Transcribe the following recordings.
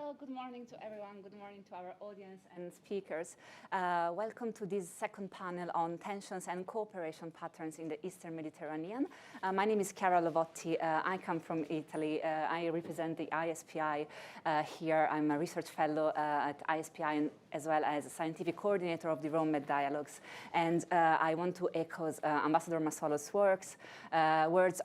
Well, good morning to everyone. Good morning to our audience and speakers. Welcome to this second panel on tensions and cooperation patterns in the Eastern Mediterranean. My name is Chiara Lovotti. I come from Italy. I represent the ISPI here. I'm a research fellow at ISPI as well as a scientific coordinator of the Rome-Med dialogues. And I want to echo Ambassador Massolo's words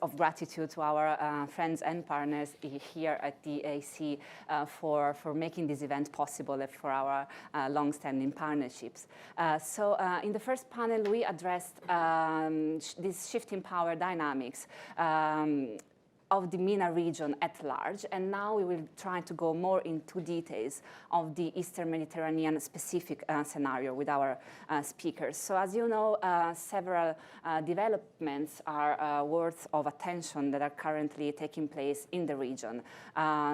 of gratitude to our friends and partners here at the AC for making this event possible and for our long-standing partnerships. So in the first panel, we addressed this shifting power dynamics of the MENA region at large, and now we will try to go more into details of the Eastern Mediterranean specific scenario with our speakers. So as you know, several developments are worth of attention that are currently taking place in the region.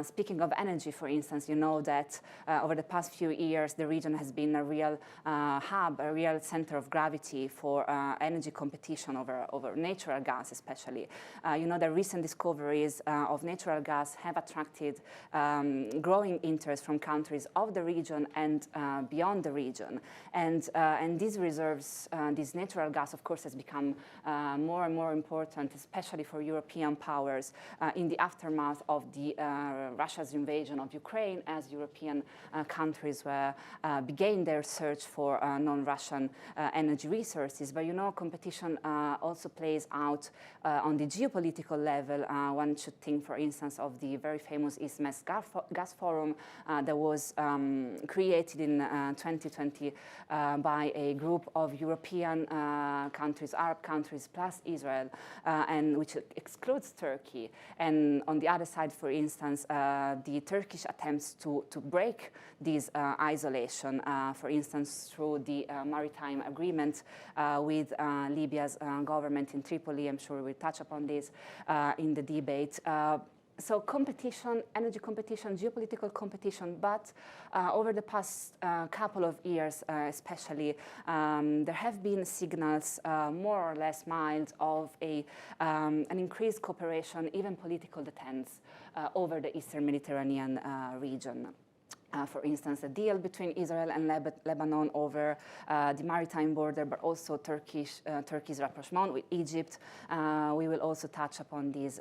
Speaking of energy, for instance, you know that over the past few years, the region has been a real hub, a real center of gravity for energy competition over natural gas, especially. You know, the recent discoveries of natural gas have attracted growing interest from countries of the region and beyond the region. And these reserves, this natural gas, of course, has become more and more important, especially for European powers in the aftermath of Russia's invasion of Ukraine, as European countries began their search for non-Russian energy resources. But you know, competition also plays out on the geopolitical level. One should think, for instance, of the very famous ISPI gas forum that was created in 2020 by a group of European countries, Arab countries, plus Israel, and which excludes Turkey. And on the other side, for instance, the Turkish attempts to break this isolation, for instance, through the maritime agreement with Libya's government in Tripoli. I'm sure we'll touch upon this in the debate. So competition, energy competition, geopolitical competition, but over the past couple of years especially, there have been signals, more or less mild, of an increased cooperation, even political deterrence, over the Eastern Mediterranean region. For instance, a deal between Israel and Lebanon over the maritime border, but also Turkey's rapprochement with Egypt. We will also touch upon these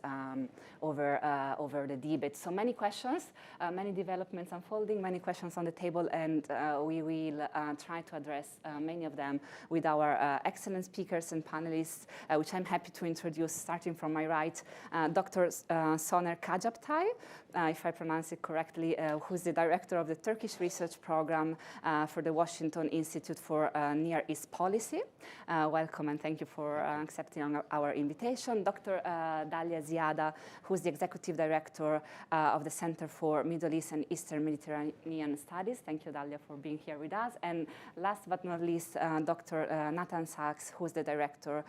over the debate. So many questions, many developments unfolding, many questions on the table, and we will try to address many of them with our excellent speakers and panelists, which I'm happy to introduce, starting from my right, Dr. Soner Kajaptay, if I pronounce it correctly, who's the director of the Turkish Research Program for the Washington Institute for Near East Policy. Welcome and thank you for accepting our invitation. Dr. Dalia Ziada, who's the Executive Director of the Center for Middle East and Eastern Mediterranean Studies. Thank you, Dalia, for being here with us. And last but not least, Dr. Nathan Sachs, who's the Director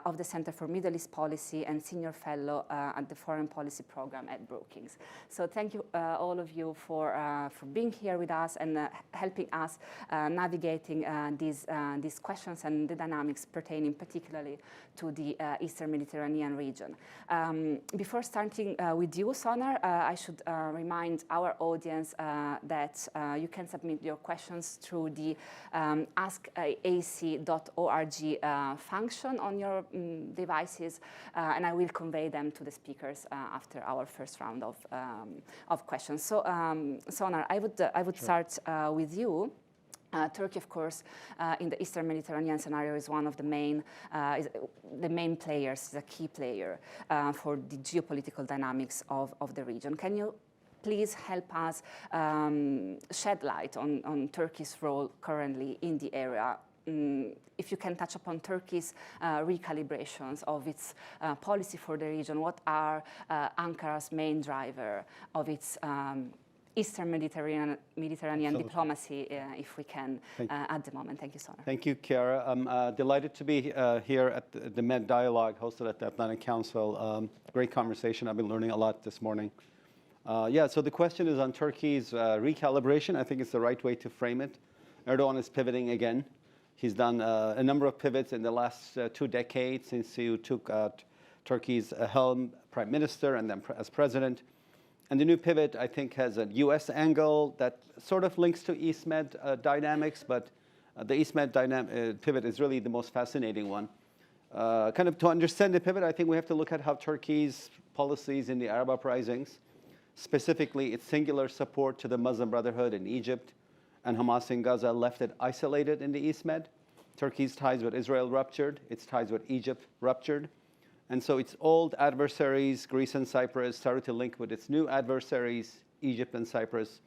of the Center for Middle East Policy and Senior Fellow at the Foreign Policy Program at Brookings. So thank you, all of you, for being here with us and helping us navigating these questions and the dynamics pertaining particularly to the Eastern Mediterranean region. Before starting with you, Soner, I should remind our audience that you can submit your questions through the askac.org function on your devices, and I will convey them to the speakers after our first round of questions. So, Soner, I would sure. Start with you. Turkey, of course, in the Eastern Mediterranean scenario is one of the main players, the key player for the geopolitical dynamics of the region. Can you please help us shed light on Turkey's role currently in the area? If you can touch upon Turkey's recalibrations of its policy for the region, what are Ankara's main driver of its Eastern Mediterranean diplomacy, if we can, at the moment? Thank you, Soner. Thank you, Chiara. I'm delighted to be here at the Med Dialogue hosted at the Atlantic Council. Great conversation. I've been learning a lot this morning. Yeah, so the question is on Turkey's recalibration. I think it's the right way to frame it. Erdogan is pivoting again. He's done a number of pivots in the last 2 decades since he took Turkey's helm prime minister and then as president. And the new pivot, I think, has a US angle that sort of links to East-Med dynamics, but the East-Med pivot is really the most fascinating one. Kind of to understand the pivot, I think we have to look at how Turkey's policies in the Arab uprisings, specifically its singular support to the Muslim Brotherhood in Egypt and Hamas in Gaza, left it isolated in the East-Med. Turkey's ties with Israel ruptured, its ties with Egypt ruptured. And so its old adversaries, Greece and Cyprus, started to link with its new adversaries, Egypt and Cyprus,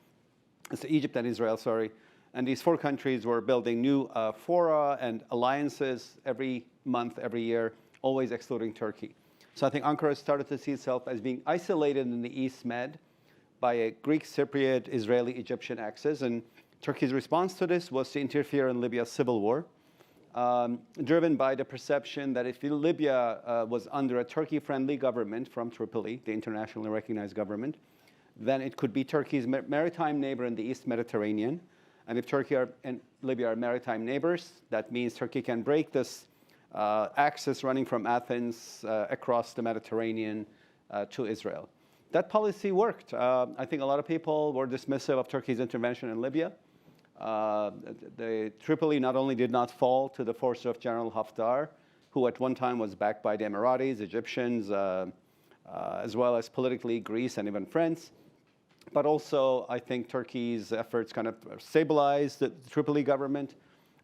Egypt and Israel, sorry. And these four countries were building new fora and alliances every month, every year, always excluding Turkey. So I think Ankara started to see itself as being isolated in the East-Med by a Greek, Cypriot, Israeli, Egyptian axis. And Turkey's response to this was to interfere in Libya's civil war, driven by the perception that if Libya was under a Turkey-friendly government from Tripoli, the internationally recognized government, then it could be Turkey's maritime neighbor in the East Mediterranean. And if Turkey and Libya are maritime neighbors, that means Turkey can break this axis running from Athens across the Mediterranean to Israel. That policy worked. I think a lot of people were dismissive of Turkey's intervention in Libya. Tripoli not only did not fall to the force of General Haftar, who at one time was backed by the Emiratis, Egyptians, as well as politically Greece and even France, but also I think Turkey's efforts kind of stabilized the Tripoli government.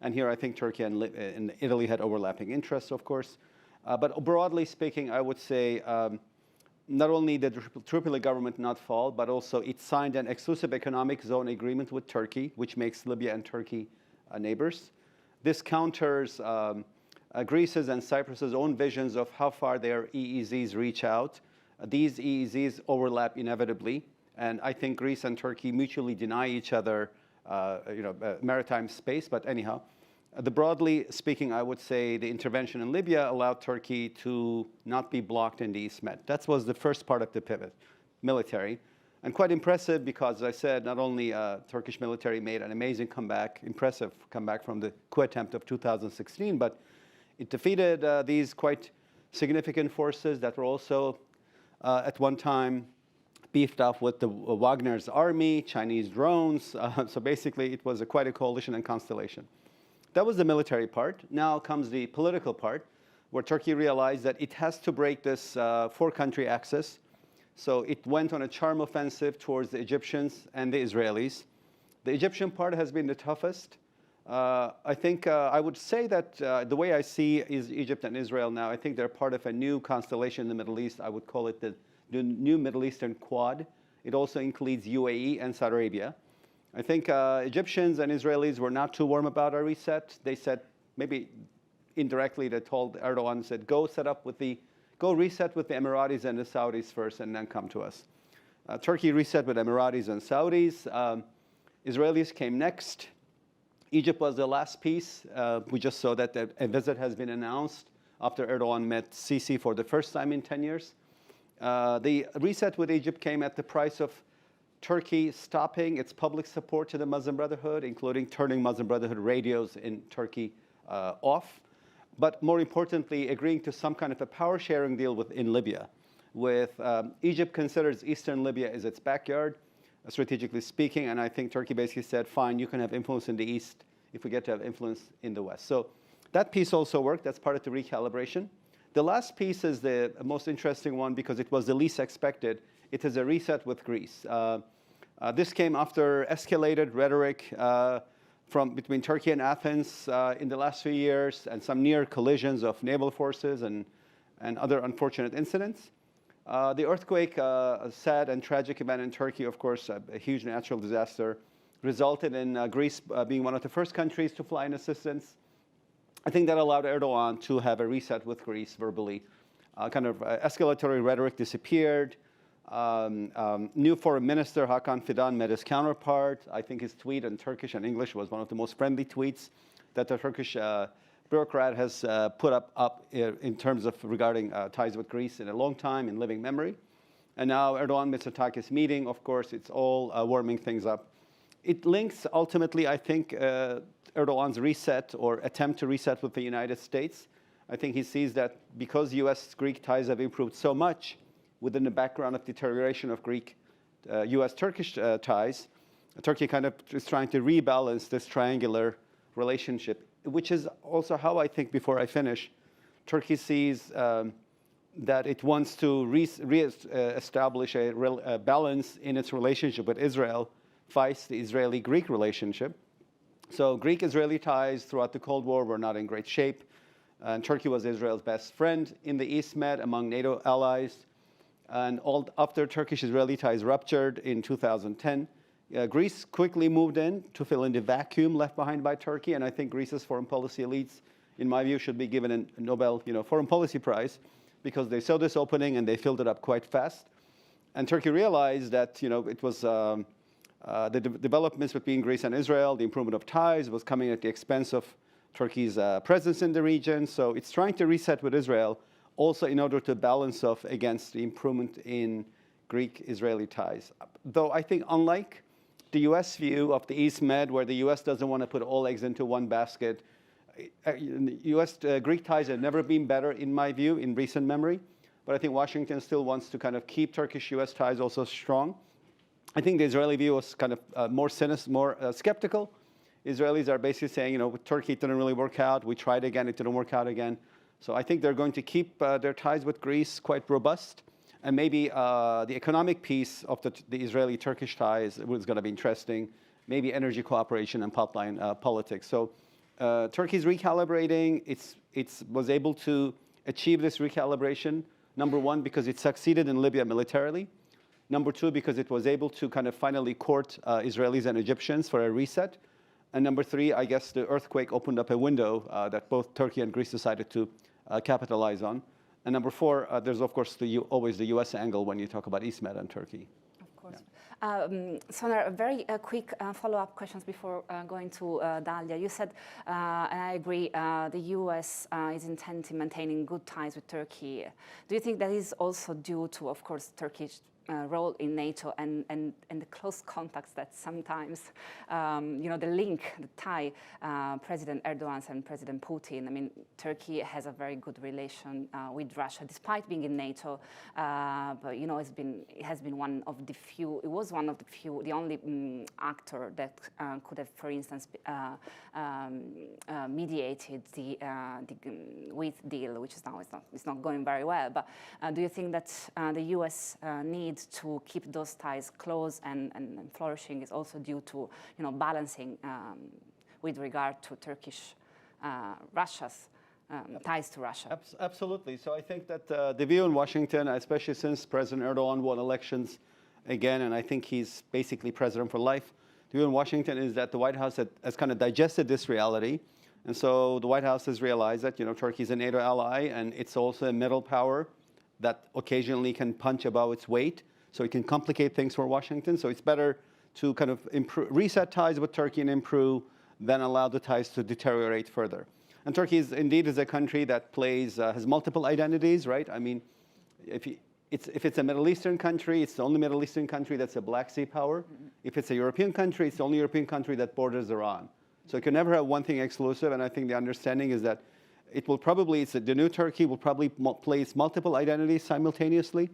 And here I think Turkey and Italy had overlapping interests, of course. But broadly speaking, I would say not only did the Tripoli government not fall, but also it signed an exclusive economic zone agreement with Turkey, which makes Libya and Turkey neighbors. This counters Greece's and Cyprus's own visions of how far their EEZs reach out. These EEZs overlap inevitably, and I think Greece and Turkey mutually deny each other maritime space, but anyhow. Broadly speaking, I would say the intervention in Libya allowed Turkey to not be blocked in the East-Med. That was the first part of the pivot, military. And quite impressive because, as I said, not only Turkish military made an amazing comeback, impressive comeback from the coup attempt of 2016, but it defeated these quite significant forces that were also at one time beefed up with the Wagner's army, Chinese drones. So basically, it was quite a coalition and constellation. That was the military part. Now comes the political part, where Turkey realized that it has to break this four-country axis. So it went on a charm offensive towards the Egyptians and the Israelis. The Egyptian part has been the toughest. I think I would say that the way I see is Egypt and Israel now, I think they're part of a new constellation in the Middle East. I would call it the new Middle Eastern Quad. It also includes UAE and Saudi Arabia. I think Egyptians and Israelis were not too warm about our reset. They said, maybe indirectly, they told Erdogan, said, go reset with the Emiratis and the Saudis first and then come to us. Turkey reset with Emiratis and Saudis. Israelis came next. Egypt was the last piece. We just saw that a visit has been announced after Erdogan met Sisi for the first time in 10 years. The reset with Egypt came at the price of Turkey stopping its public support to the Muslim Brotherhood, including turning Muslim Brotherhood radios in Turkey off. But more importantly, agreeing to some kind of a power-sharing deal in Libya. Egypt considers Eastern Libya as its backyard, strategically speaking, and I think Turkey basically said, fine, you can have influence in the East if we get to have influence in the West. So that piece also worked. That's part of the recalibration. The last piece is the most interesting one because it was the least expected. It is a reset with Greece. This came after escalated rhetoric between Turkey and Athens in the last few years and some near collisions of naval forces and other unfortunate incidents. The earthquake, a sad and tragic event in Turkey, of course, a huge natural disaster, resulted in Greece being one of the first countries to fly in assistance. I think that allowed Erdogan to have a reset with Greece verbally. Escalatory rhetoric disappeared. New foreign minister Hakan Fidan met his counterpart. I think his tweet in Turkish and English was one of the most friendly tweets that the Turkish bureaucrat has put up in terms of regarding ties with Greece in a long time in living memory. And now Erdogan Mitsotakis meeting, of course, it's all warming things up. It links ultimately, I think, Erdogan's reset or attempt to reset with the United States. I think he sees that because U.S.-Greek ties have improved so much within the background of deterioration of Greek U.S.-Turkish ties, Turkey kind of is trying to rebalance this triangular relationship, which is also how I think, before I finish, Turkey sees that it wants to re-establish a balance in its relationship with Israel, vice the Israeli-Greek relationship. So Greek-Israeli ties throughout the Cold War were not in great shape. And Turkey was Israel's best friend in the East Med among NATO allies. And after Turkish-Israeli ties ruptured in 2010, Greece quickly moved in to fill in the vacuum left behind by Turkey. And I think Greece's foreign policy elites, in my view, should be given a Nobel Foreign Policy Prize, because they saw this opening and they filled it up quite fast. And Turkey realized that it was the developments between Greece and Israel, the improvement of ties, was coming at the expense of Turkey's presence in the region. So it's trying to reset with Israel, also in order to balance off against the improvement in Greek-Israeli ties. Though I think, unlike the U.S. view of the East Med, where the U.S. doesn't want to put all eggs into one basket, U.S.-Greek ties have never been better, in my view, in recent memory. But I think Washington still wants to kind of keep Turkish-U.S. ties also strong. I think the Israeli view was kind of more skeptical. Israelis are basically saying, with Turkey, it didn't really work out. We tried again, it didn't work out again. So I think they're going to keep their ties with Greece quite robust. And maybe the economic piece of the Israeli-Turkish ties was going to be interesting. Maybe energy cooperation and pipeline politics. So Turkey's recalibrating. It was able to achieve this recalibration, number one, because it succeeded in Libya militarily. Number two, because it was able to kind of finally court Israelis and Egyptians for a reset. And number three, I guess the earthquake opened up a window that both Turkey and Greece decided to capitalize on. And number four, there's, of course, always the U.S. angle when you talk about East Med and Turkey. Of course. Yeah. Soner, very quick follow-up questions before going to Dalia. You said, and I agree, the U.S. Is intent in maintaining good ties with Turkey. Do you think that is also due to, of course, Turkish role in NATO and the close contacts that sometimes, the link, the tie, President Erdogan and President Putin. I mean, Turkey has a very good relation with Russia, despite being in NATO. But it has been one of the few. It was one of the few, the only actor that could have, for instance, mediated the wheat deal, which is now it's not going very well. But do you think that the U.S. needs to keep those ties close and flourishing is also due to balancing with regard to Russia's ties to Russia? Absolutely. So I think that the view in Washington, especially since President Erdogan won elections again, and I think he's basically president for life, the view in Washington is that the White House has kind of digested this reality. And so the White House has realized that Turkey is a NATO ally, and it's also a middle power that occasionally can punch above its weight. So it can complicate things for Washington. So it's better to kind of reset ties with Turkey and improve than allow the ties to deteriorate further. And Turkey is a country that has multiple identities, right? I mean, if it's a Middle Eastern country, it's the only Middle Eastern country that's a Black Sea power. Mm-hmm. If it's a European country, it's the only European country that borders Iran. So you can never have one thing exclusive. And I think the understanding is that the new Turkey will probably place multiple identities simultaneously.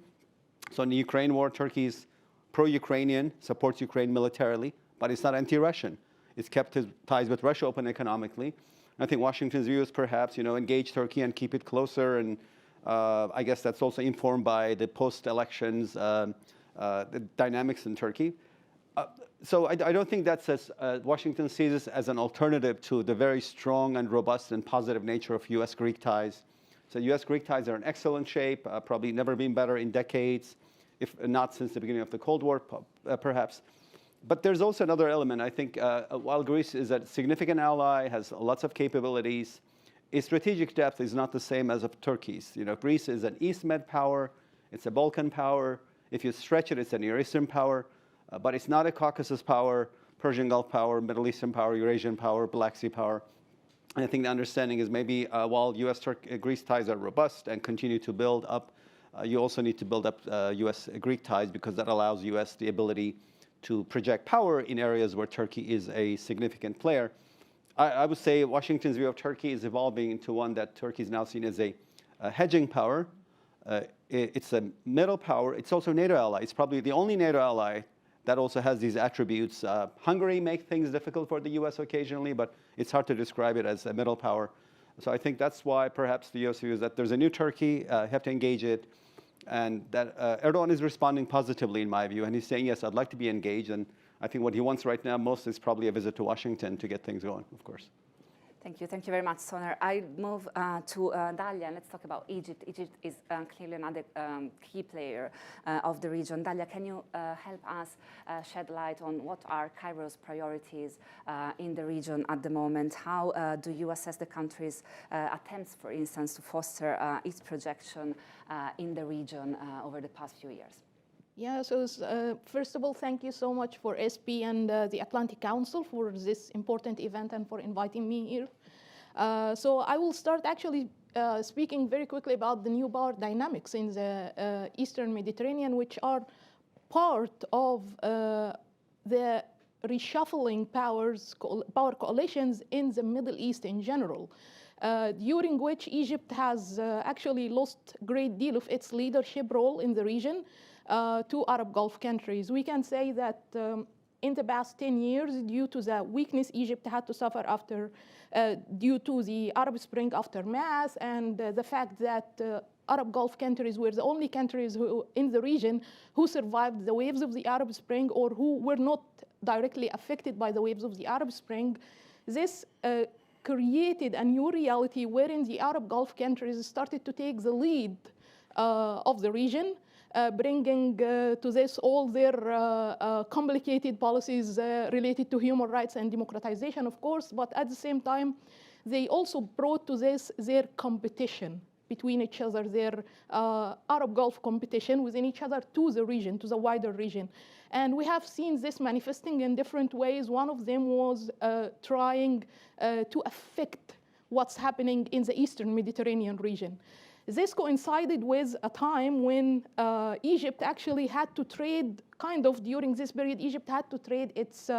So in the Ukraine war, Turkey is pro-Ukrainian, supports Ukraine militarily, but it's not anti-Russian. It's kept his ties with Russia open economically. And I think Washington's view is perhaps, engage Turkey and keep it closer. And I guess that's also informed by the post-elections the dynamics in Turkey. So I don't think Washington sees this as an alternative to the very strong and robust and positive nature of U.S.-Greek ties. So U.S.-Greek ties are in excellent shape, probably never been better in decades, if not since the beginning of the Cold War, perhaps. But there's also another element. I think while Greece is a significant ally, has lots of capabilities, its strategic depth is not the same as of Turkey's. Greece is an East Med power. It's a Balkan power. If you stretch it, it's a Near Eastern power. But it's not a Caucasus power, Persian Gulf power, Middle Eastern power, Eurasian power, Black Sea power. And I think the understanding is maybe while U.S.-Greece ties are robust and continue to build up, you also need to build up U.S.-Greek ties, because that allows U.S. the ability to project power in areas where Turkey is a significant player. I would say Washington's view of Turkey is evolving into one that Turkey is now seen as a hedging power, It's a middle power. It's also a NATO ally. It's probably the only NATO ally that also has these attributes. Hungary makes things difficult for the US occasionally, but it's hard to describe it as a middle power. So I think that's why perhaps the US views that there's a new Turkey, you have to engage it, and that Erdogan is responding positively in my view, and he's saying, yes, I'd like to be engaged, and I think what he wants right now most is probably a visit to Washington to get things going, of course. Thank you. Thank you very much, Soner. I move to Dalia, and let's talk about Egypt. Egypt is clearly another key player of the region. Dalia, can you help us shed light on what are Cairo's priorities in the region at the moment? How do you assess the country's attempts, for instance, to foster its projection in the region over the past few years? Yeah, so first of all, thank you so much for ISPI and the Atlantic Council for this important event and for inviting me here. So I will start actually speaking very quickly about the new power dynamics in the Eastern Mediterranean, which are part of the reshuffling power coalitions in the Middle East in general, during which Egypt has actually lost a great deal of its leadership role in the region to Arab Gulf countries. We can say that in the past 10 years, due to the weakness Egypt had to suffer after, due to the Arab Spring aftermath, and the fact that Arab Gulf countries were the only countries in the region who survived the waves of the Arab Spring or who were not directly affected by the waves of the Arab Spring, this created a new reality wherein the Arab Gulf countries started to take the lead of the region, bringing to this all their complicated policies related to human rights and democratization, of course, but at the same time, they also brought to this their competition between each other, their Arab Gulf competition within each other to the region, to the wider region. And we have seen this manifesting in different ways. One of them was trying to affect what's happening in the Eastern Mediterranean region. This coincided with a time when Egypt actually had to trade, during this period, Egypt had to trade its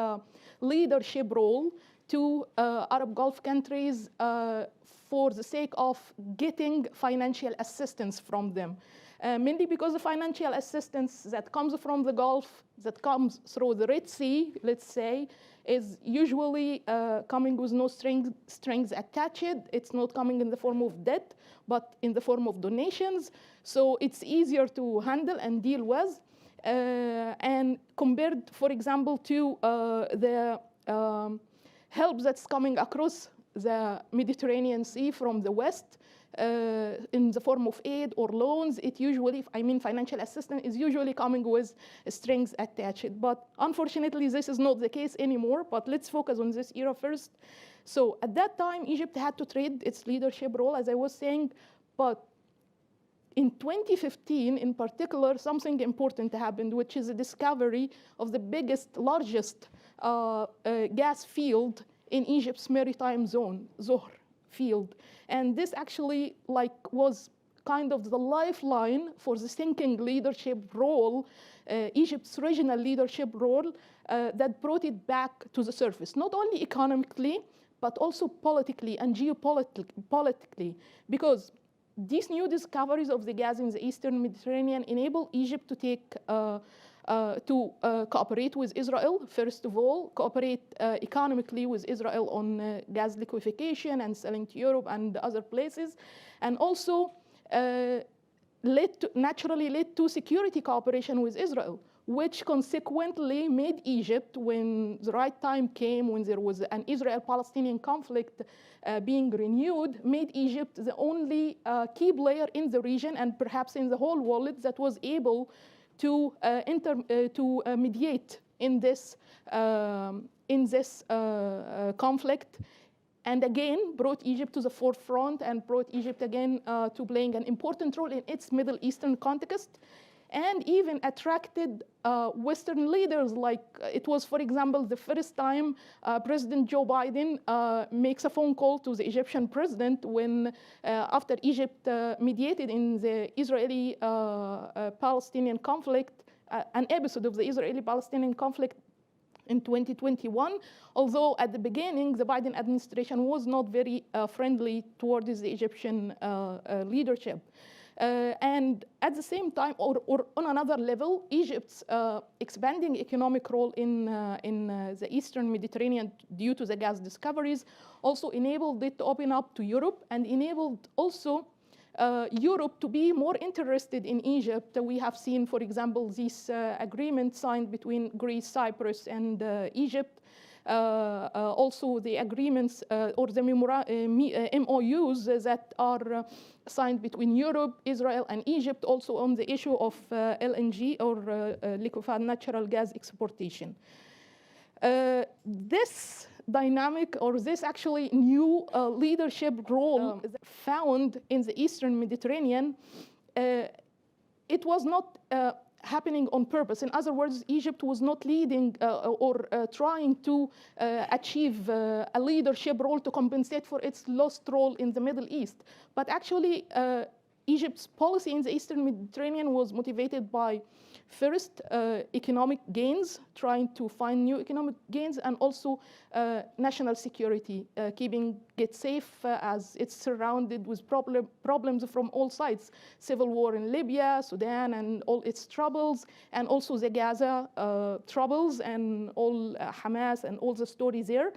leadership role to Arab Gulf countries for the sake of getting financial assistance from them. Mainly because the financial assistance that comes from the Gulf, that comes through the Red Sea, let's say, is usually coming with no strings attached. It's not coming in the form of debt, but in the form of donations. So it's easier to handle and deal with. And compared, for example, to the help that's coming across the Mediterranean Sea from the West, in the form of aid or loans, financial assistance is usually coming with strings attached. But unfortunately, this is not the case anymore, but let's focus on this era first. So at that time, Egypt had to trade its leadership role, as I was saying, but in 2015, in particular, something important happened, which is the discovery of the largest gas field in Egypt's maritime zone, Zohr field. And this actually was kind of the lifeline for the sinking leadership role, Egypt's regional leadership role, that brought it back to the surface, not only economically, but also politically and geopolitically, because these new discoveries of the gas in the Eastern Mediterranean enable Egypt to take cooperate with Israel, first of all, cooperate economically with Israel on gas liquefaction and selling to Europe and other places, and also naturally led to security cooperation with Israel, which consequently made Egypt, when the right time came, when there was an Israel-Palestinian conflict being renewed, made Egypt the only key player in the region and perhaps in the whole world that was able to mediate in this conflict, and again brought Egypt to the forefront and brought Egypt again to playing an important role in its Middle Eastern context, and even attracted Western leaders. Like it was, for example, the first time President Joe Biden makes a phone call to the Egyptian president when, after Egypt mediated in the Israeli-Palestinian conflict, an episode of the Israeli-Palestinian conflict in 2021, although at the beginning, the Biden administration was not very friendly towards the Egyptian leadership. And at the same time, or on another level, Egypt's expanding economic role in the Eastern Mediterranean due to the gas discoveries also enabled it to open up to Europe and enabled also Europe to be more interested in Egypt. We have seen, for example, this agreement signed between Greece, Cyprus, and Egypt. Also the agreements or the MOUs that are signed between Europe, Israel, and Egypt also on the issue of LNG or liquefied natural gas exportation. This dynamic or this actually new leadership role found in the Eastern Mediterranean, it was not happening on purpose. In other words, Egypt was not leading or trying to achieve a leadership role to compensate for its lost role in the Middle East. But actually, Egypt's policy in the Eastern Mediterranean was motivated by, first, economic gains, trying to find new economic gains, and also national security, keeping it safe as it's surrounded with problems from all sides. Civil war in Libya, Sudan, and all its troubles, and also the Gaza troubles, and all Hamas and all the stories there.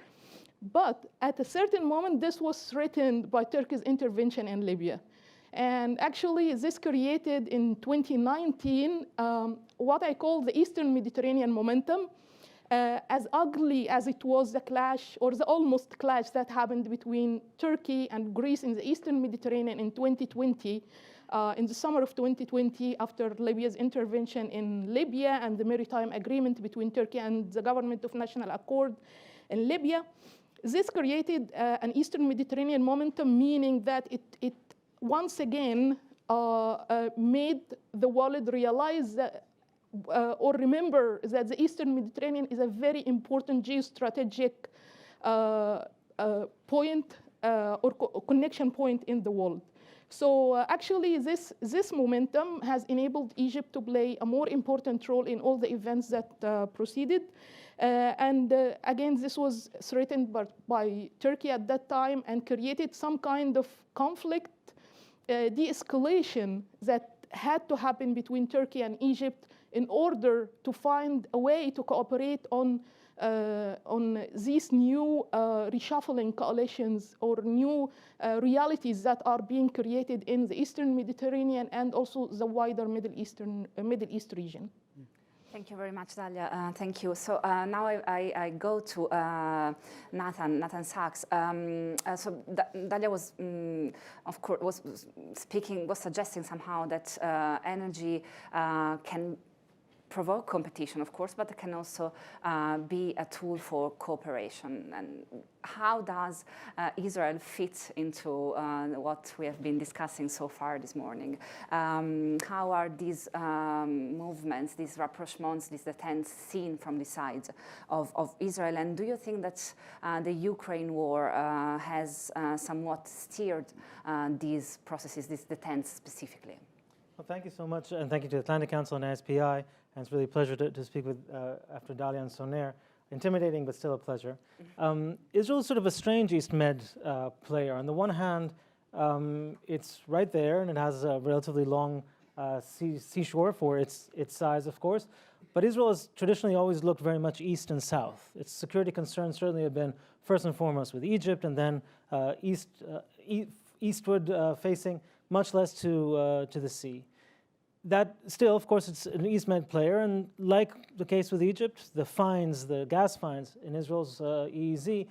But at a certain moment, this was threatened by Turkey's intervention in Libya. And actually, this created in 2019 what I call the Eastern Mediterranean momentum. As ugly as it was the clash, or the almost clash that happened between Turkey and Greece in the Eastern Mediterranean in 2020, in the summer of 2020, after Libya's intervention in Libya and the maritime agreement between Turkey and the government of national accord in Libya, this created an Eastern Mediterranean momentum, meaning that it once again made the world realize that, or remember that the Eastern Mediterranean is a very important geostrategic point or connection point in the world. So actually this momentum has enabled Egypt to play a more important role in all the events that proceeded. And again, this was threatened by Turkey at that time and created some kind of conflict, de-escalation that had to happen between Turkey and Egypt in order to find a way to cooperate on these new reshuffling coalitions or new realities that are being created in the Eastern Mediterranean and also the wider Middle East region. Thank you very much, Dalia. Thank you. So now I go to Nathan Sachs. So Dalia was, of course, was suggesting somehow that energy can provoke competition, of course, but it can also be a tool for cooperation. And how does Israel fit into what we have been discussing so far this morning? How are these movements, these rapprochements, these attempts seen from the side of Israel? And do you think that the Ukraine war has somewhat steered these processes, these attempts specifically? Well, thank you so much, and thank you to the Atlantic Council and ISPI. And it's really a pleasure to speak with after Dalia and Soner. Intimidating, but still a pleasure. Israel is sort of a strange East Med player. On the one hand, it's right there, and it has a relatively long seashore for its size, of course. But Israel has traditionally always looked very much east and south. Its security concerns certainly have been first and foremost with Egypt, and then eastward facing, much less to the sea. That still, of course, it's an East Med player, and like the case with Egypt, the fines, the gas fines in Israel's EEZ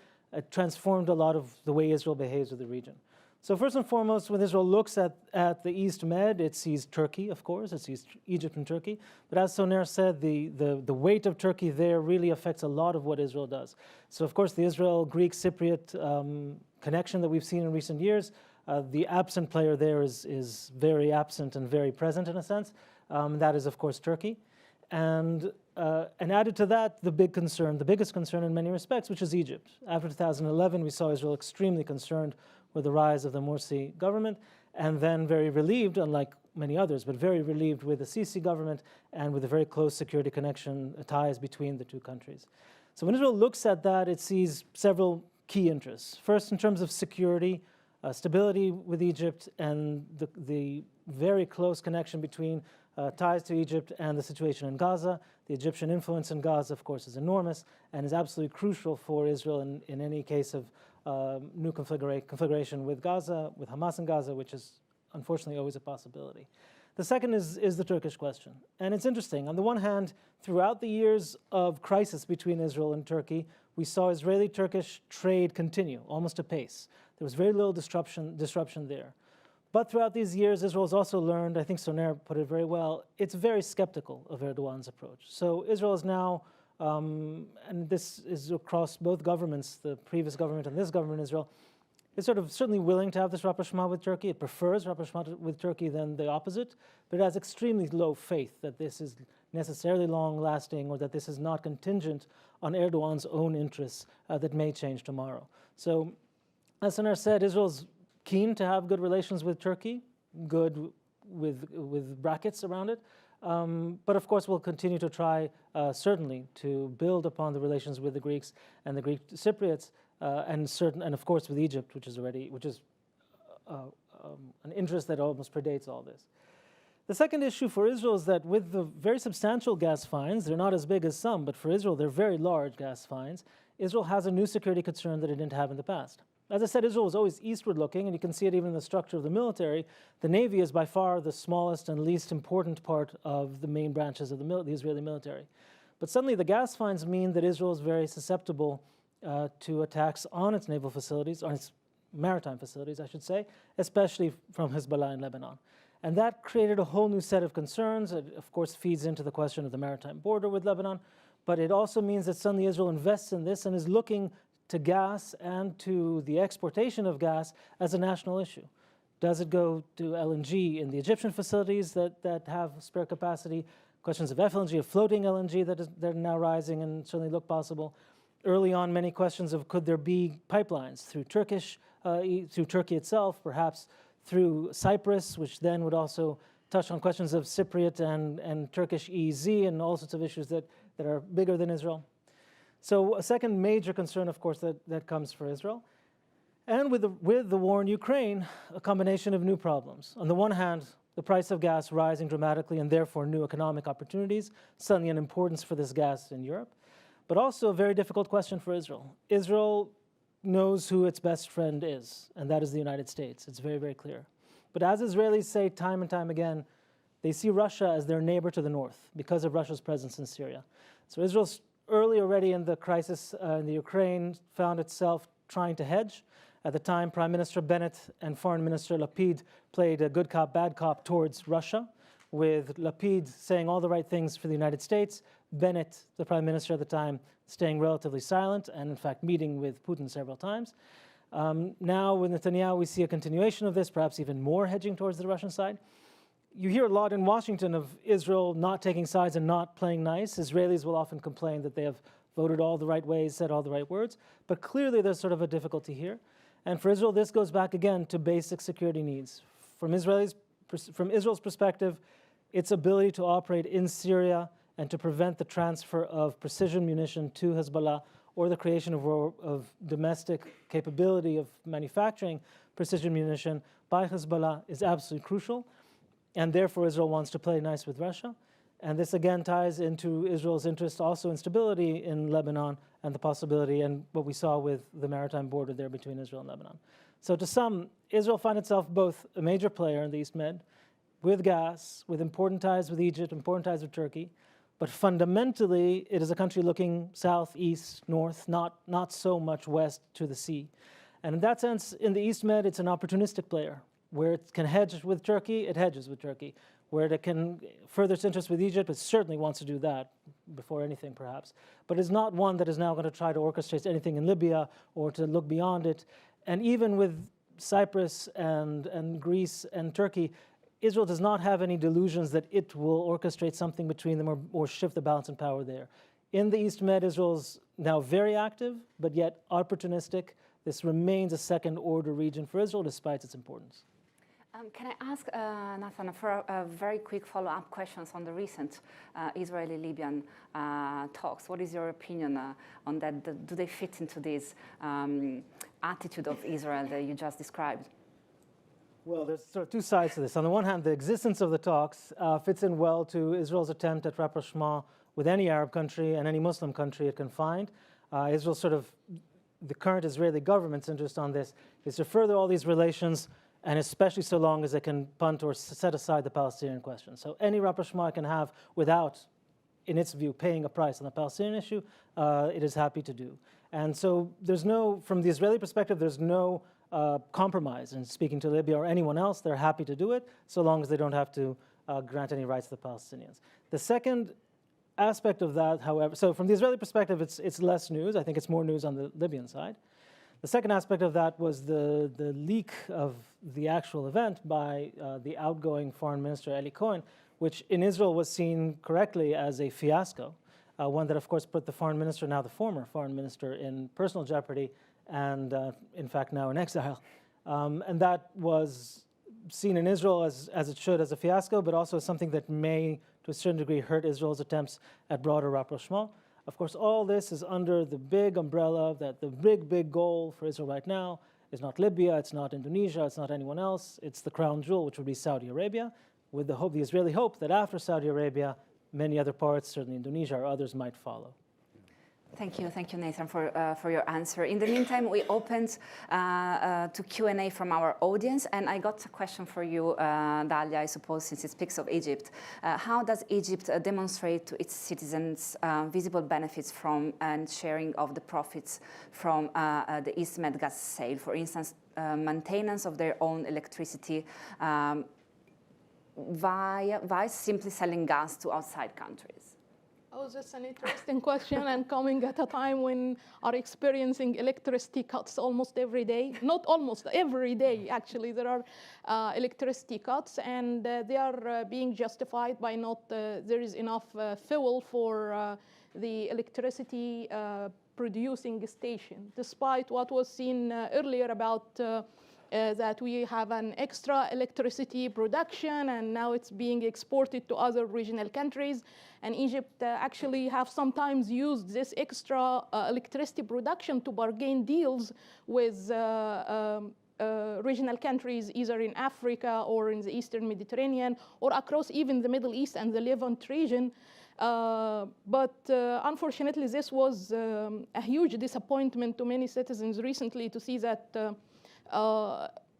transformed a lot of the way Israel behaves with the region. So first and foremost, when Israel looks at the East Med, it sees Turkey, of course, it sees Egypt and Turkey. But as Soner said, the weight of Turkey there really affects a lot of what Israel does. So of course, the Israel-Greek Cypriot connection that we've seen in recent years, the absent player there is very absent and very present in a sense. That is, of course, Turkey. And added to that, the biggest concern in many respects, which is Egypt. After 2011, we saw Israel extremely concerned with the rise of the Morsi government, and then very relieved, unlike many others, but very relieved with the Sisi government and with a very close security connection, ties between the two countries. So when Israel looks at that, it sees several key interests. First, in terms of security, stability with Egypt and the very close connection between ties to Egypt and the situation in Gaza. The Egyptian influence in Gaza, of course, is enormous and is absolutely crucial for Israel in any case of new configuration with Gaza, with Hamas in Gaza, which is unfortunately always a possibility. The second is the Turkish question. And it's interesting. On the one hand, throughout the years of crisis between Israel and Turkey, we saw Israeli-Turkish trade continue, almost apace. There was very little disruption there. But throughout these years, Israel has also learned, I think Soner put it very well, it's very skeptical of Erdogan's approach. So Israel is now, and this is across both governments, the previous government and this government in Israel, is sort of certainly willing to have this rapprochement with Turkey. It prefers rapprochement with Turkey than the opposite, but it has extremely low faith that this is necessarily long-lasting or that this is not contingent on Erdogan's own interests that may change tomorrow. So, as Soner said, Israel's keen to have good relations with Turkey, good with brackets around it, but of course we'll continue to try, certainly, to build upon the relations with the Greeks and the Greek Cypriots, and of course with Egypt, which is an interest that almost predates all this. The second issue for Israel is that with the very substantial gas finds, they're not as big as some, but for Israel they're very large gas finds, Israel has a new security concern that it didn't have in the past. As I said, Israel was always eastward looking, and you can see it even in the structure of the military. The Navy is by far the smallest and least important part of the main branches of the Israeli military. But suddenly the gas finds mean that Israel is very susceptible to attacks on its naval facilities, on its maritime facilities, I should say, especially from Hezbollah in Lebanon. And that created a whole new set of concerns. It, of course, feeds into the question of the maritime border with Lebanon, but it also means that suddenly Israel invests in this and is looking to gas and to the exportation of gas as a national issue. Does it go to LNG in the Egyptian facilities that have spare capacity? Questions of FLNG, of floating LNG that are now rising and certainly look possible. Early on, many questions of could there be pipelines through through Turkey itself, perhaps through Cyprus, which then would also touch on questions of Cypriot and Turkish EEZ and all sorts of issues that are bigger than Israel. So a second major concern, of course, that comes for Israel. And with the war in Ukraine, a combination of new problems. On the one hand, the price of gas rising dramatically and therefore new economic opportunities, suddenly an importance for this gas in Europe. But also a very difficult question for Israel. Israel knows who its best friend is, and that is the United States. It's very, very clear. But as Israelis say time and time again, they see Russia as their neighbor to the north because of Russia's presence in Syria. So Israel's early already in the crisis in the Ukraine found itself trying to hedge. At the time, Prime Minister Bennett and Foreign Minister Lapid played a good cop, bad cop towards Russia, with Lapid saying all the right things for the United States, Bennett, the Prime Minister at the time, staying relatively silent and in fact meeting with Putin several times. Now with Netanyahu, we see a continuation of this, perhaps even more hedging towards the Russian side. You hear a lot in Washington of Israel not taking sides and not playing nice. Israelis will often complain that they have voted all the right ways, said all the right words, but clearly there's sort of a difficulty here. And for Israel, this goes back again to basic security needs. From Israel's perspective, its ability to operate in Syria and to prevent the transfer of precision munition to Hezbollah or the creation of domestic capability of manufacturing precision munition by Hezbollah is absolutely crucial. And therefore, Israel wants to play nice with Russia. And this again ties into Israel's interest also in stability in Lebanon and the possibility and what we saw with the maritime border there between Israel and Lebanon. So to sum, Israel finds itself both a major player in the East Med with gas, with important ties with Egypt, important ties with Turkey, but fundamentally it is a country looking south, east, north, not so much west to the sea. And in that sense, in the East Med, it's an opportunistic player. Where it can hedge with Turkey, it hedges with Turkey. Where it can further its interest with Egypt, it certainly wants to do that before anything, perhaps. But it's not one that is now going to try to orchestrate anything in Libya or to look beyond it. And even with Cyprus and Greece and Turkey, Israel does not have any delusions that it will orchestrate something between them or shift the balance in power there. In the East Med, Israel's now very active, but yet opportunistic. This remains a second-order region for Israel despite its importance. Can I ask, Nathan, for a very quick follow-up questions on the recent Israeli-Libyan talks? What is your opinion on that? Do they fit into this? attitude of Israel that you just described? Well, there's sort of two sides to this. On the one hand, the existence of the talks fits in well to Israel's attempt at rapprochement with any Arab country and any Muslim country it can find. Israel sort of, the current Israeli government's interest on this is to further all these relations, and especially so long as they can punt or set aside the Palestinian question. So any rapprochement it can have without, in its view, paying a price on the Palestinian issue, it is happy to do. And so there's no, from the Israeli perspective, there's no compromise in speaking to Libya or anyone else. They're happy to do it so long as they don't have to grant any rights to the Palestinians. The second aspect of that, however, so from the Israeli perspective, it's less news. I think it's more news on the Libyan side. The second aspect of that was the leak of the actual event by the outgoing foreign minister, Eli Cohen, which in Israel was seen correctly as a fiasco, one that, of course, put the foreign minister, now the former foreign minister, in personal jeopardy and, in fact, now in exile. And that was seen in Israel as it should, as a fiasco, but also as something that may, to a certain degree, hurt Israel's attempts at broader rapprochement. Of course, all this is under the big umbrella that the big goal for Israel right now is not Libya, it's not Indonesia, it's not anyone else. It's the crown jewel, which would be Saudi Arabia, with the hope, the Israeli hope that after Saudi Arabia, many other parts, certainly Indonesia or others, might follow. Thank you, Nathan, for your answer. In the meantime, we opened to Q&A from our audience, and I got a question for you, Dalia, I suppose, since it speaks of Egypt. How does Egypt demonstrate to its citizens visible benefits from and sharing of the profits from the East Med gas sale? For instance, maintenance of their own electricity via simply selling gas to outside countries? Oh, that's an interesting question, and coming at a time when are experiencing electricity cuts almost every day. Not almost, every day, actually. There are electricity cuts, and they are being justified by not there is enough fuel for the electricity producing station, despite what was seen earlier about that we have an extra electricity production and now it's being exported to other regional countries. And Egypt actually have sometimes used this extra electricity production to bargain deals with regional countries, either in Africa or in the Eastern Mediterranean or across even the Middle East and the Levant region. But unfortunately, this was a huge disappointment to many citizens recently to see that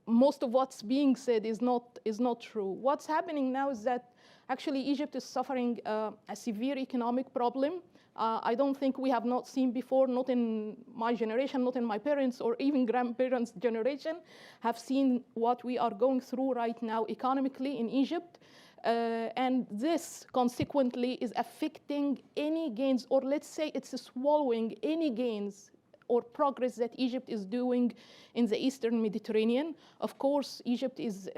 most of what's being said is not true. What's happening now is that actually Egypt is suffering a severe economic problem. I don't think we have not seen before, not in my generation, not in my parents' or even grandparents' generation, have seen what we are going through right now economically in Egypt. And this consequently is affecting any gains, or let's say it's swallowing any gains or progress that Egypt is doing in the Eastern Mediterranean. Of course, Egypt is,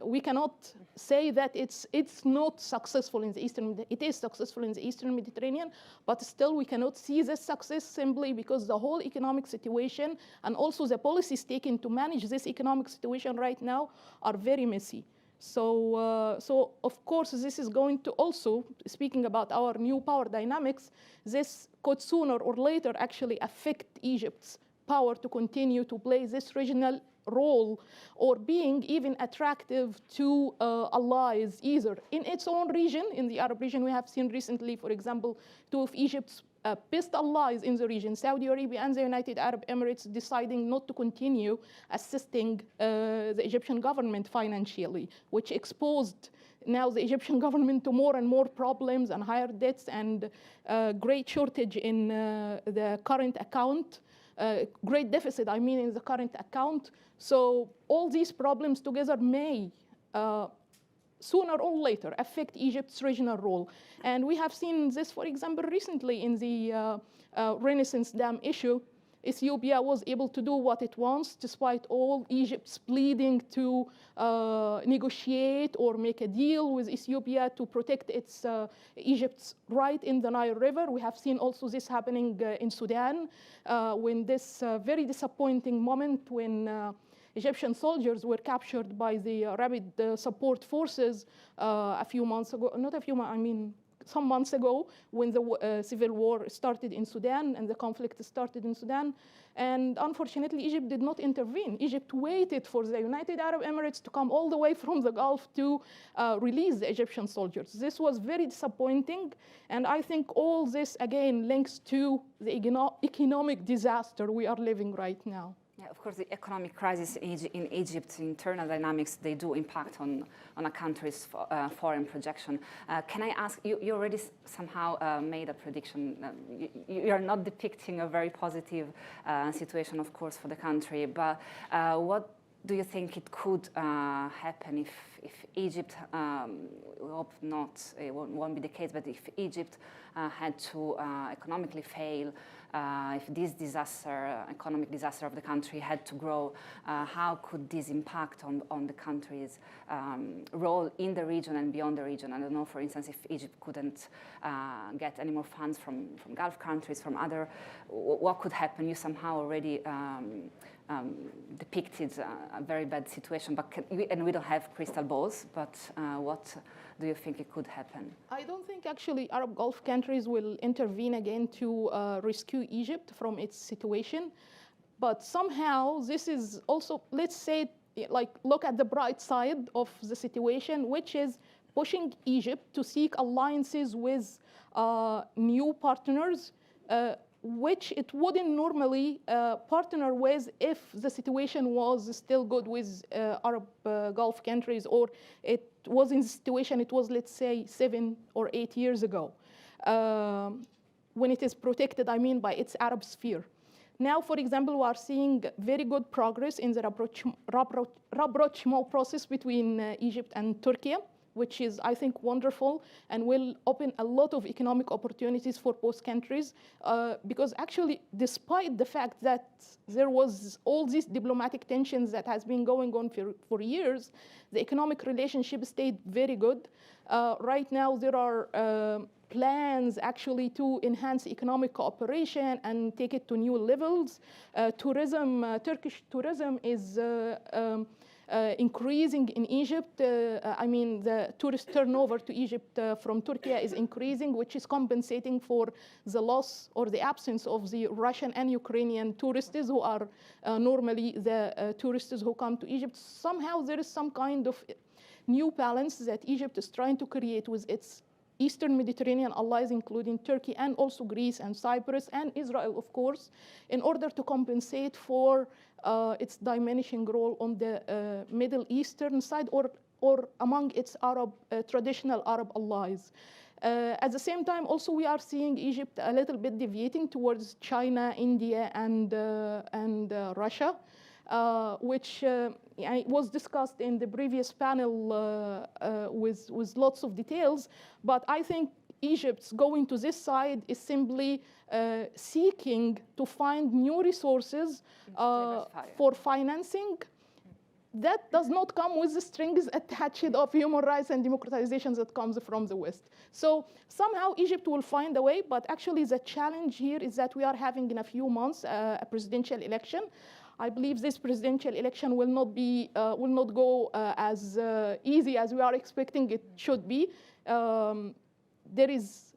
we cannot say that it's not successful in the Eastern, it is successful in the Eastern Mediterranean, but still we cannot see this success simply because the whole economic situation and also the policies taken to manage this economic situation right now are very messy. So of course, this is going to also, speaking about our new power dynamics, this could sooner or later actually affect Egypt's power to continue to play this regional role or being even attractive to allies either in its own region, in the Arab region. We have seen recently, for example, two of Egypt's best allies in the region, Saudi Arabia and the United Arab Emirates, deciding not to continue assisting the Egyptian government financially, which exposed now the Egyptian government to more and more problems and higher debts and great shortage in the current account, great deficit, I mean, in the current account. So all these problems together may sooner or later affect Egypt's regional role. And we have seen this, for example, recently in the Renaissance Dam issue. Ethiopia was able to do what it wants, despite all Egypt's pleading to negotiate or make a deal with Ethiopia to protect Egypt's right in the Nile River. We have seen also this happening in Sudan, when this very disappointing moment when Egyptian soldiers were captured by the rapid support forces a few months ago, not a few months, I mean some months ago when the civil war started in Sudan and the conflict started in Sudan. And unfortunately, Egypt did not intervene. Egypt waited for the United Arab Emirates to come all the way from the Gulf to release the Egyptian soldiers. This was very disappointing. And I think all this, again, links to the economic disaster we are living right now. Yeah, of course, the economic crisis in Egypt, internal dynamics, they do impact on a country's foreign projection. Can I ask, you already somehow made a prediction. You are not depicting a very positive situation, of course, for the country, but what do you think it could happen if Egypt, we hope not, it won't be the case, but if Egypt had to economically fail, if this disaster, economic disaster of the country had to grow, how could this impact on the country's role in the region and beyond the region? I don't know, for instance, if Egypt couldn't get any more funds from Gulf countries, from other, what could happen? You somehow already depicted a very bad situation, but and we don't have crystal balls, but what do you think it could happen? I don't think actually Arab Gulf countries will intervene again to rescue Egypt from its situation, but somehow this is also, let's say, like look at the bright side of the situation, which is pushing Egypt to seek alliances with new partners, which it wouldn't normally partner with if the situation was still good with Arab Gulf countries, or it was in the situation it was, let's say, 7 or 8 years ago, when it is protected, I mean, by its Arab sphere. Now, for example, we are seeing very good progress in the rapprochement process between Egypt and Turkey, which is, I think, wonderful and will open a lot of economic opportunities for both countries. Because actually, despite the fact that there was all these diplomatic tensions that has been going on for years, the economic relationship stayed very good. Right now, there are plans actually to enhance economic cooperation and take it to new levels. Turkish tourism is increasing in Egypt. I mean, the tourist turnover to Egypt from Turkey is increasing, which is compensating for the loss or the absence of the Russian and Ukrainian tourists who are normally the tourists who come to Egypt. Somehow there is some kind of new balance that Egypt is trying to create with its Eastern Mediterranean allies, including Turkey and also Greece and Cyprus and Israel, of course, in order to compensate for its diminishing role on the Middle Eastern side or among its traditional Arab allies. At the same time, also, we are seeing Egypt a little bit deviating towards China, India, and Russia, which was discussed in the previous panel with lots of details. But I think Egypt's going to this side is simply seeking to find new resources for financing. That does not come with the strings attached of human rights and democratization that comes from the West. So somehow Egypt will find a way, but actually the challenge here is that we are having in a few months a presidential election. I believe this presidential election will not go as easy as we are expecting it should be. There is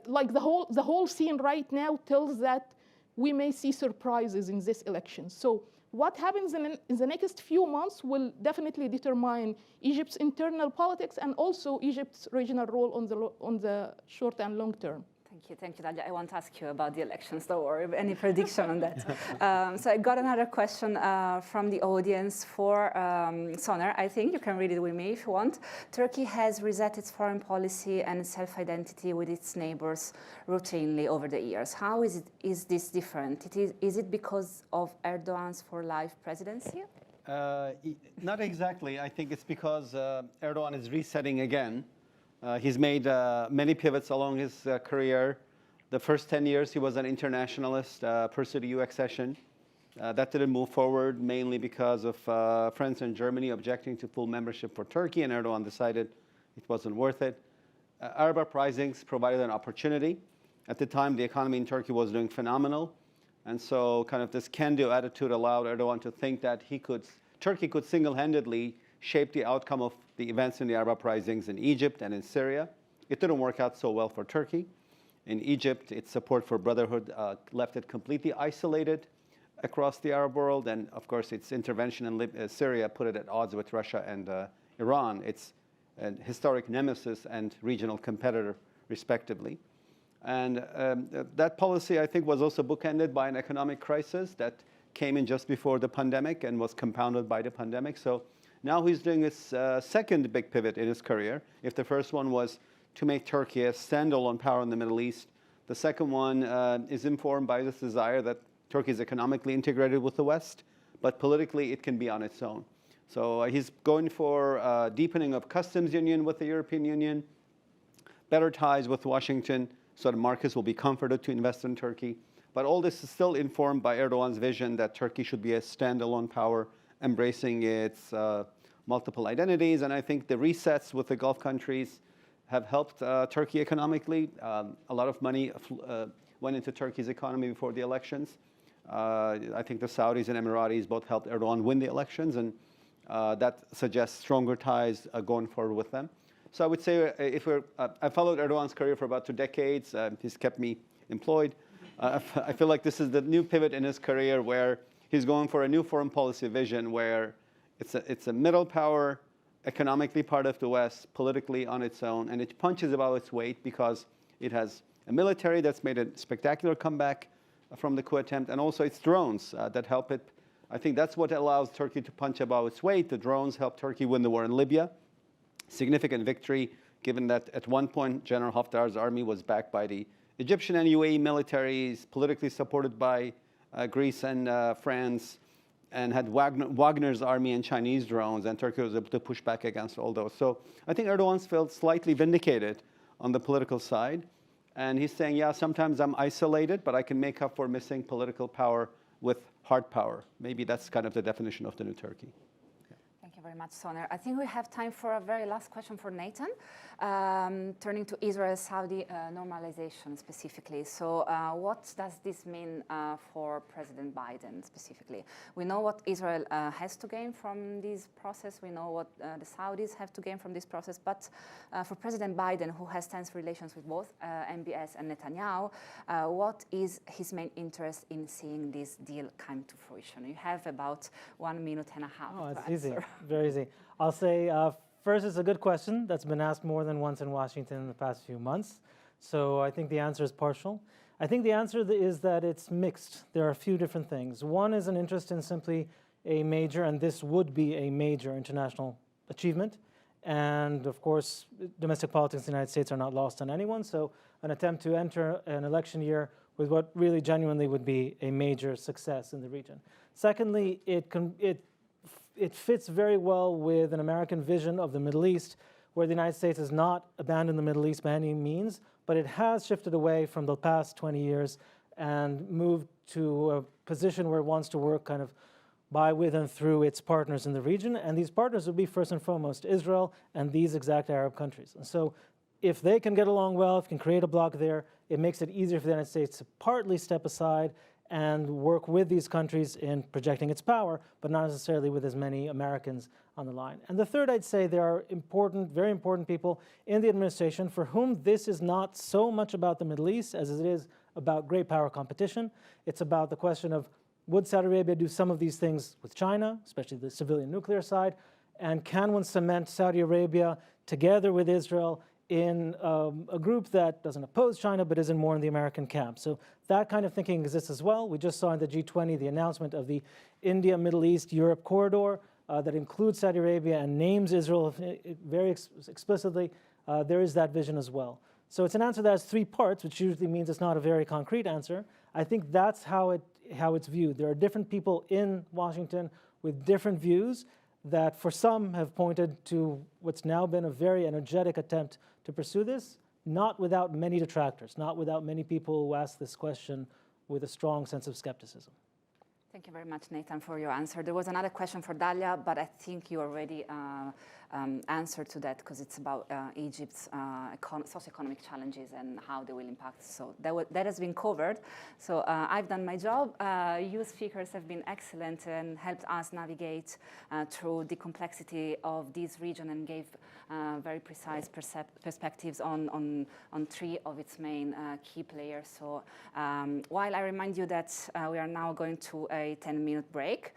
like the whole scene right now tells that we may see surprises in this election. So what happens in the next few months will definitely determine Egypt's internal politics and also Egypt's regional role on the short and long term. Thank you, Dalia. I want to ask you about the elections, don't worry, any prediction on that. So I got another question from the audience for Soner. I think you can read it with me if you want. Turkey has reset its foreign policy and self-identity with its neighbors routinely over the years. How is this different? Is it because of Erdogan's for-life presidency? Not exactly. I think it's because Erdogan is resetting again. He's made many pivots along his career. The first 10 years, he was an internationalist, pursued EU accession. That didn't move forward, mainly because of France and Germany objecting to full membership for Turkey, and Erdogan decided it wasn't worth it. Arab uprisings provided an opportunity. At the time, the economy in Turkey was doing phenomenal. And so kind of this can-do attitude allowed Erdogan to think that Turkey could single-handedly shape the outcome of the events in the Arab uprisings in Egypt and in Syria. It didn't work out so well for Turkey. In Egypt, its support for brotherhood left it completely isolated across the Arab world. And of course, its intervention in Syria put it at odds with Russia and Iran, its historic nemesis and regional competitor, respectively. And that policy, I think, was also bookended by an economic crisis that came in just before the pandemic and was compounded by the pandemic. So now he's doing his second big pivot in his career. If the first one was to make Turkey a standalone power in the Middle East, the second one is informed by this desire that Turkey is economically integrated with the West, but politically it can be on its own. So he's going for deepening of customs union with the European Union, better ties with Washington, so the markets will be comforted to invest in Turkey. But all this is still informed by Erdogan's vision that Turkey should be a standalone power, embracing its multiple identities. And I think the resets with the Gulf countries have helped Turkey economically. A lot of money went into Turkey's economy before the elections. I think the Saudis and Emiratis both helped Erdogan win the elections, and that suggests stronger ties going forward with them. So I would say I followed Erdogan's career for about 2 decades. He's kept me employed. I feel like this is the new pivot in his career where he's going for a new foreign policy vision where it's a middle power, economically part of the West, politically on its own, and it punches above its weight because it has a military that's made a spectacular comeback from the coup attempt, and also its drones that help it. I think that's what allows Turkey to punch above its weight. The drones helped Turkey win the war in Libya. Significant victory, given that at one point General Haftar's army was backed by the Egyptian and UAE militaries, politically supported by Greece and France, and had Wagner's army and Chinese drones, and Turkey was able to push back against all those. So I think Erdogan's felt slightly vindicated on the political side, and he's saying, yeah, sometimes I'm isolated, but I can make up for missing political power with hard power. Maybe that's kind of the definition of the new Turkey. Thank you very much, Soner. I think we have time for a very last question for Nathan, turning to Israel-Saudi normalization specifically. So what does this mean for President Biden specifically? We know what Israel has to gain from this process. We know what the Saudis have to gain from this process. But for President Biden, who has tense relations with both MBS and Netanyahu, what is his main interest in seeing this deal come to fruition? You have about 1.5 minutes. Oh, it's easy. Very easy. I'll say first, it's a good question that's been asked more than once in Washington in the past few months. So I think the answer is partial. I think the answer is that it's mixed. There are a few different things. One is an interest in simply a major, and this would be a major international achievement. And of course, domestic politics in the United States are not lost on anyone. So an attempt to enter an election year with what really genuinely would be a major success in the region. Secondly, it fits very well with an American vision of the Middle East, where the United States has not abandoned the Middle East by any means, but it has shifted away from the past 20 years and moved to a position where it wants to work kind of by, with, and through its partners in the region. And these partners would be first and foremost Israel and these exact Arab countries. And so if they can get along well, if can create a bloc there, it makes it easier for the United States to partly step aside and work with these countries in projecting its power, but not necessarily with as many Americans on the line. And the third, I'd say there are important, very important people in the administration for whom this is not so much about the Middle East as it is about great power competition. It's about the question of, would Saudi Arabia do some of these things with China, especially the civilian nuclear side, and can one cement Saudi Arabia together with Israel in a group that doesn't oppose China but isn't more in the American camp. So that kind of thinking exists as well. We just saw in the G20 the announcement of the India, Middle East, Europe corridor that includes Saudi Arabia and names Israel very explicitly. There is that vision as well. So it's an answer that has 3 parts, which usually means it's not a very concrete answer. I think that's how it's viewed. There are different people in Washington with different views that for some have pointed to what's now been a very energetic attempt to pursue this, not without many detractors, not without many people who ask this question with a strong sense of skepticism. Thank you very much, Nathan, for your answer. There was another question for Dalia, but I think you already answer to that, because it's about Egypt's socioeconomic challenges and how they will impact. So that has been covered. So I've done my job. You speakers have been excellent and helped us navigate through the complexity of this region and gave very precise perspectives on three of its main key players. So while I remind you that we are now going to a 10-minute break,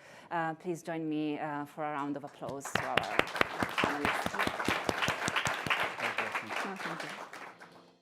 please join me for a round of applause to our panelists. Thank you. Oh, thank you.